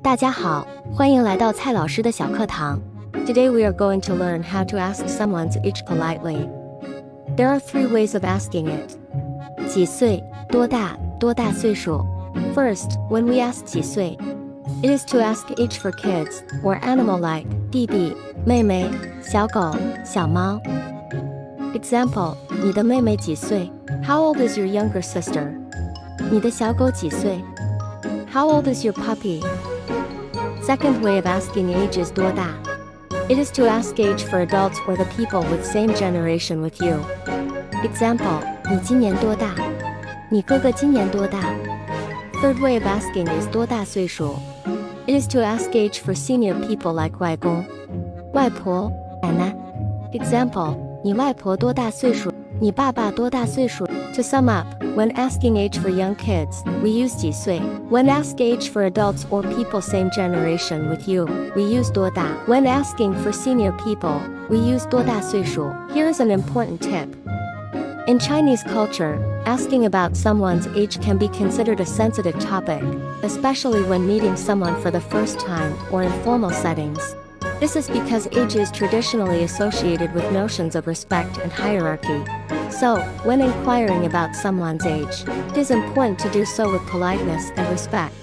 大家好，欢迎来到蔡老师的小课堂。Today we are going to learn how to ask someone's age politely. There are three ways of asking it. 几岁，多大，多大岁数。First, when we ask 几岁, it is to ask age for kids, or animal like 弟弟、妹妹、小狗、小猫。Example, 你的妹妹几岁 How old is your younger sister? 你的小狗几岁 How old is your puppy? Second way of asking age is 多大. It is to ask age for adults or the people with same generation with you. Example, 你今年多大你哥哥今年多大 Third way of asking is 多大岁数. It is to ask age for senior people like 外公外婆奶奶 Example, 你外婆多大岁数你爸爸多大岁数 To sum up, when asking age for young kids, we use 几岁 When ask age for adults or people same generation with you, we use 多大 When asking for senior people, we use 多大岁数 Here is an important tip. In Chinese culture, asking about someone's age can be considered a sensitive topic, especially when meeting someone for the first time or in formal settings. This is because age is traditionally associated with notions of respect and hierarchy. So, when inquiring about someone's age, it is important to do so with politeness and respect.